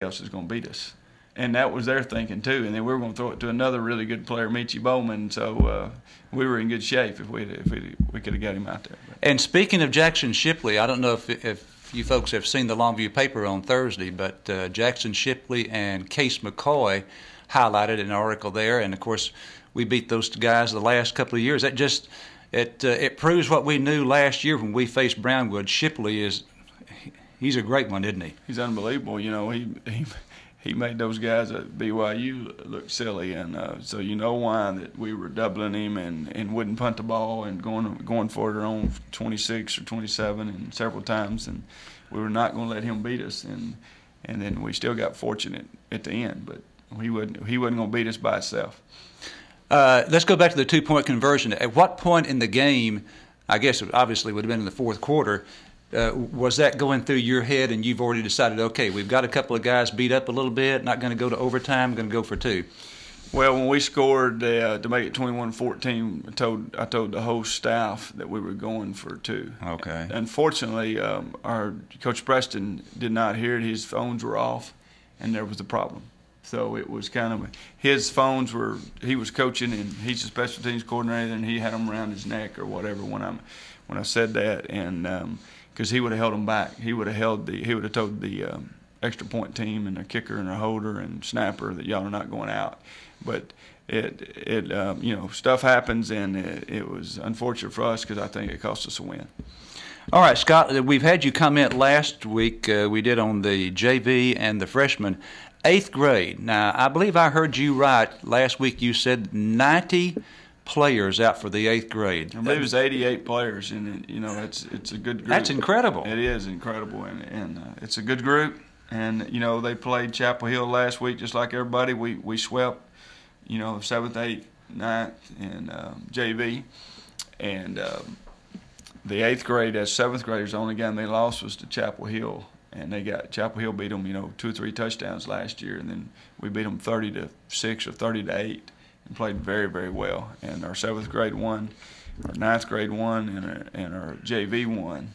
else is going to beat us. And that was their thinking too. And then we were going to throw it to another really good player, Michie Bowman. So we were in good shape if we could have got him out there. And speaking of Jackson Shipley, I don't know if you folks have seen the Longview paper on Thursday, but Jackson Shipley and Case McCoy highlighted an article there. And of course, we beat those guys the last couple of years. That just it proves what we knew last year when we faced Brownwood. Shipley he's a great one, isn't he? He's unbelievable. You know, he made those guys at BYU look silly, and so you know why that we were doubling him and wouldn't punt the ball and going for it on 26 or 27 and several times, and we were not going to let him beat us, and then we still got fortunate at the end, but he wasn't going to beat us by himself. Let's go back to the 2-point conversion. At what point in the game, I guess it obviously would have been in the fourth quarter, was that going through your head and you've already decided, okay, we've got a couple of guys beat up a little bit, not going to go to overtime, going to go for 2? Well, when we scored to make it 21-14, I told the whole staff that we were going for 2. Okay. Unfortunately, our Coach Preston did not hear it. His phones were off, and there was a problem. So it was kind of his phones were. He was coaching, and he's a special teams coordinator, and he had them around his neck or whatever when I said that, and because he would have held them back. He would have told the extra point team and their kicker and their holder and snapper that y'all are not going out. But stuff happens, and it was unfortunate for us because I think it cost us a win. All right, Scott, we've had you comment last week. We did on the JV and the freshmen. 8th grade. Now, I believe I heard you right. Last week you said 90 players out for the 8th grade. I believe it was 88 players, and it's a good group. That's incredible. It is incredible, and it's a good group. And they played Chapel Hill last week just like everybody. We swept, 7th, 8th, 9th, and JV, and the 8th grade as 7th graders. The only game they lost was to Chapel Hill. And Chapel Hill beat them, 2 or 3 touchdowns last year, and then we beat them 30-6 or 30-8, and played very, very well. And our 7th grade won, our 9th grade won, and our JV won.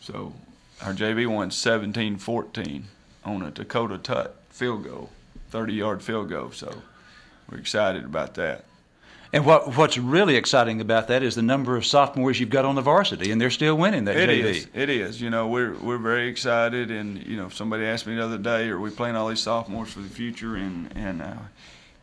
So our JV won 17-14 on a Dakota Tut field goal, 30-yard field goal. So we're excited about that. And what's really exciting about that is the number of sophomores you've got on the varsity, and they're still winning that JV. It is. We're very excited, and somebody asked me the other day, are we playing all these sophomores for the future? And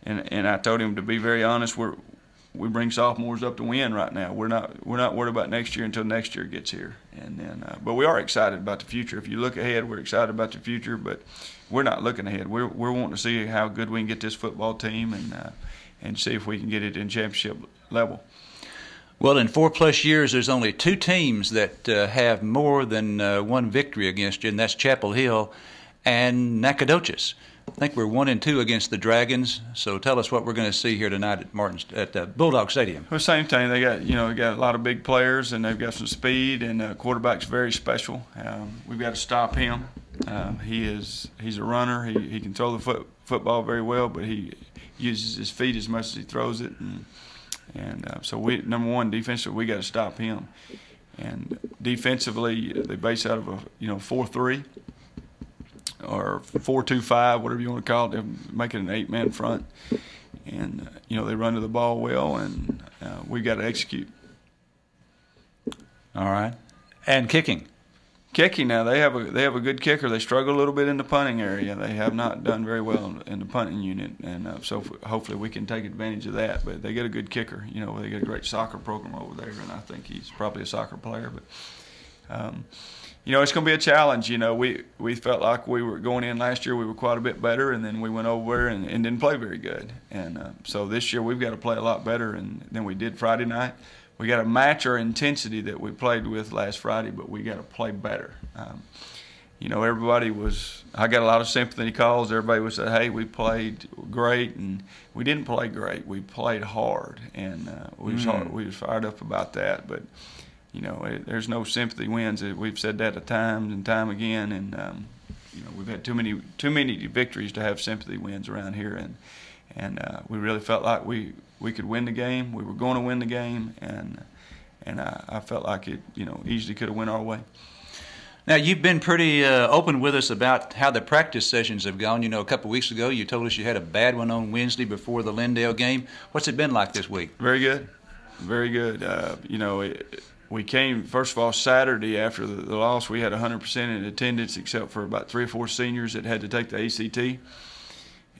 I told him, to be very honest, we bring sophomores up to win right now. We're not worried about next year until next year gets here, and then but we are excited about the future. If you look ahead, we're excited about the future, but we're not looking ahead. We're wanting to see how good we can get this football team and see if we can get it in championship level. Well, in 4+ years, there's only 2 teams that have more than 1 victory against you, and that's Chapel Hill and Nacogdoches. I think we're 1-2 against the Dragons. So tell us what we're going to see here tonight at Bulldog Stadium. Well, same thing. They got a lot of big players, and they've got some speed, and the quarterback's very special. We've got to stop him. He's a runner. He can throw the football very well, but he uses his feet as much as he throws it, and so number one, defensively, we got to stop him. And defensively, they base out of a 4-3 or 4-2-5, whatever you want to call it. They make it an 8-man front, and they run to the ball well, and we got to execute. All right, and kicking. Kicking now, they have a good kicker. They struggle a little bit in the punting area. They have not done very well in the punting unit, and so hopefully we can take advantage of that. But they get a good kicker. They got a great soccer program over there, and I think he's probably a soccer player. But it's going to be a challenge. We felt like we were going in last year. We were quite a bit better, and then we went over and didn't play very good. And so this year we've got to play a lot better than we did Friday night. We got to match our intensity that we played with last Friday, but we got to play better. Everybody was. I got a lot of sympathy calls. Everybody would say, "Hey, we played great," and we didn't play great. We played hard, and we was fired up about that. But there's no sympathy wins. We've said that time and time again, and we've had too many victories to have sympathy wins around here, and we really felt like we could win the game. We were going to win the game, and I felt like it easily could have went our way. Now, you've been pretty open with us about how the practice sessions have gone. You know, a couple of weeks ago, you told us you had a bad one on Wednesday before the Lindale game. What's it been like this week? Very good. Very good. You know, we came, first of all, Saturday after the loss, we had 100% in attendance except for about 3 or 4 seniors that had to take the ACT.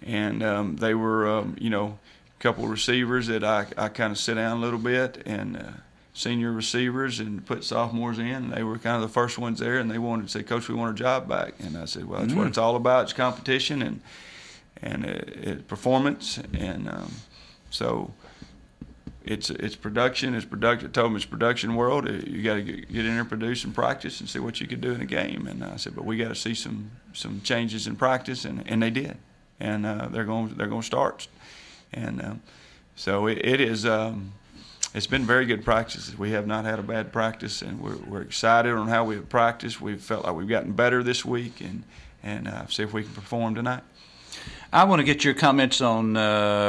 And they were, you know, a couple of receivers that I kind of sit down a little bit, and senior receivers, and put sophomores in. They were kind of the first ones there, and they wanted to say, "Coach, we want our job back." And I said, "Well, that's what it's all about. It's competition and performance." And so it's production. It's production. I told them it's production world. You got to get in there, produce, and practice, and see what you could do in a game. And I said, "But we got to see some changes in practice," and they did. And they're going to start. And so it is. It's been very good practices. We have not had a bad practice, and we're excited on how we've practiced. We've felt like we've gotten better this week, and see if we can perform tonight. I want to get your comments on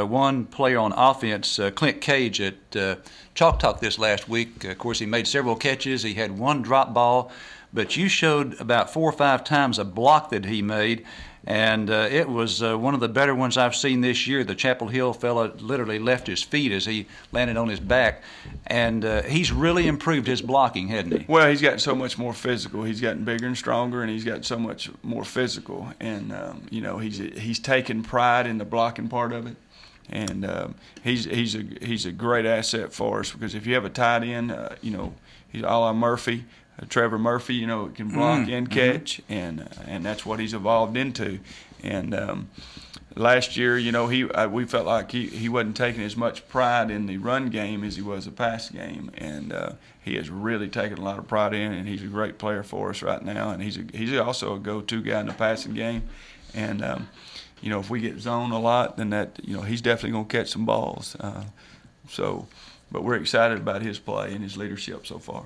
one player on offense, Clint Cage at Chalk Talk this last week. Of course, he made several catches. He had one drop ball, but you showed about 4 or 5 times a block that he made. And it was one of the better ones I've seen this year. The Chapel Hill fella literally left his feet as he landed on his back. And he's really improved his blocking, hasn't he? Well, he's gotten so much more physical. He's gotten bigger and stronger, and he's gotten so much more physical. And, you know, he's taken pride in the blocking part of it. And he's a great asset for us, because if you have a tight end, you know, he's a la Murphy. Trevor Murphy, you know, can block and catch, and that's what he's evolved into. And last year, you know, we felt like he wasn't taking as much pride in the run game as he was the pass game, and he has really taken a lot of pride in it, and he's a great player for us right now. And he's also a go-to guy in the passing game. And you know, if we get zoned a lot, then he's definitely going to catch some balls. But we're excited about his play and his leadership so far.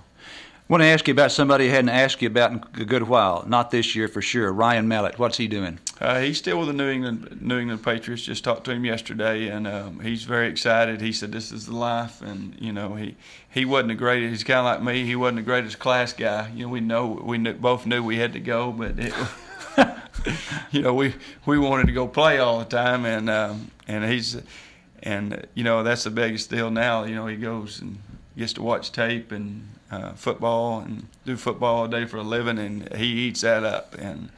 I want to ask you about somebody I hadn't asked you about in a good while. Not this year for sure. Ryan Mallett, what's he doing? He's still with the New England Patriots. Just talked to him yesterday, and he's very excited. He said this is the life, and you know he wasn't the greatest. He's kind of like me. He wasn't the greatest class guy. You know, we both knew we had to go, but you know we wanted to go play all the time, and you know that's the biggest deal now. You know, he goes and gets to watch tape and football and do football all day for a living, and he eats that up. And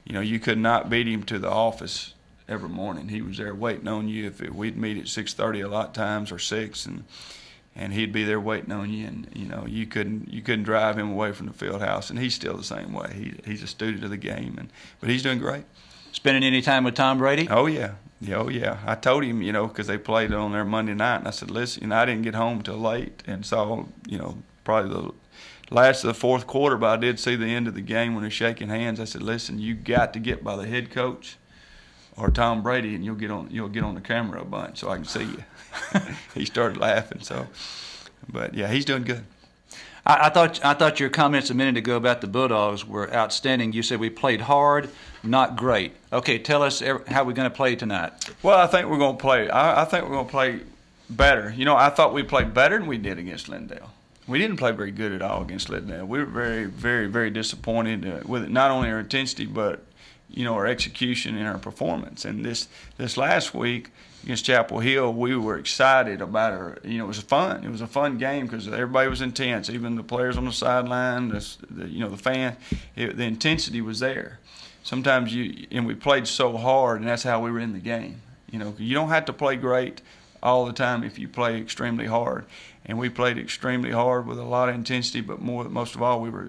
you know, you could not beat him to the office every morning. He was there waiting on you. We'd meet at 6:30 a lot of times, or 6, and he'd be there waiting on you. And you know, you couldn't drive him away from the field house. And he's still the same way. He's a student of the game, but he's doing great. Spending any time with Tom Brady? Oh yeah. Oh yeah. I told him, you know, because they played on there Monday night, and I said, listen, you know, I didn't get home till late, and saw, you know, probably the last of the 4th quarter, but I did see the end of the game when they're shaking hands. I said, listen, you got to get by the head coach or Tom Brady, and you'll get on the camera a bunch so I can see you. He started laughing. So, but yeah, he's doing good. I thought your comments a minute ago about the Bulldogs were outstanding. You said we played hard, not great. Okay, tell us how we're going to play tonight. Well, I think we're going to play. I think we're going to play better. You know, I thought we played better than we did against Lindale. We didn't play very good at all against Lindale. We were very, very, very disappointed with it, not only our intensity, but you know, our execution and our performance. And this last week against Chapel Hill, we were excited about our. You know, it was fun. It was a fun game because everybody was intense. Even the players on the sideline, the fans. The intensity was there. Sometimes and we played so hard, and that's how we were in the game. You know, you don't have to play great all the time if you play extremely hard. And we played extremely hard with a lot of intensity, but most of all, we were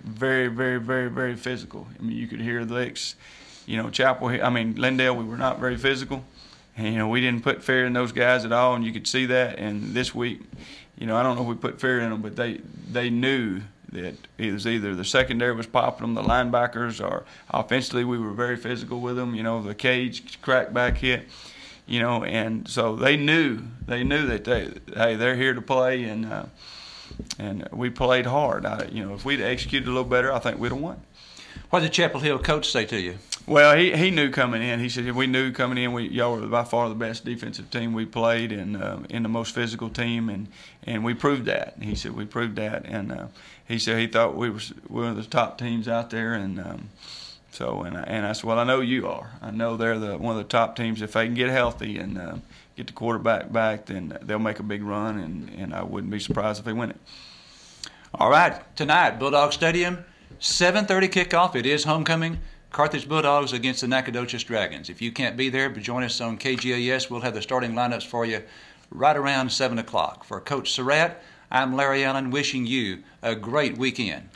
very, very, very, very physical. I mean, you could hear the licks. You know, Lindale, we were not very physical. And, you know, we didn't put fear in those guys at all, and you could see that. And this week, you know, I don't know if we put fear in them, but they knew that it was either the secondary was popping them, the linebackers, or offensively we were very physical with them. You know, the cage crackback hit. You know, and so they knew that they're here to play, and we played hard. You know, if we'd executed a little better, I think we'd have won. What did the Chapel Hill coach say to you? Well, he knew coming in. He said we knew coming in. Y'all were by far the best defensive team we played, and the most physical team, and we proved that. He said we proved that, and he said he thought we were one of the top teams out there, and I said, well, I know you are. I know they're one of the top teams. If they can get healthy and get the quarterback back, then they'll make a big run, and I wouldn't be surprised if they win it. All right, tonight, Bulldog Stadium, 7:30 kickoff. It is homecoming. Carthage Bulldogs against the Nacogdoches Dragons. If you can't be there, but join us on KGAS. We'll have the starting lineups for you right around 7 o'clock. For Coach Surratt, I'm Larry Allen, wishing you a great weekend.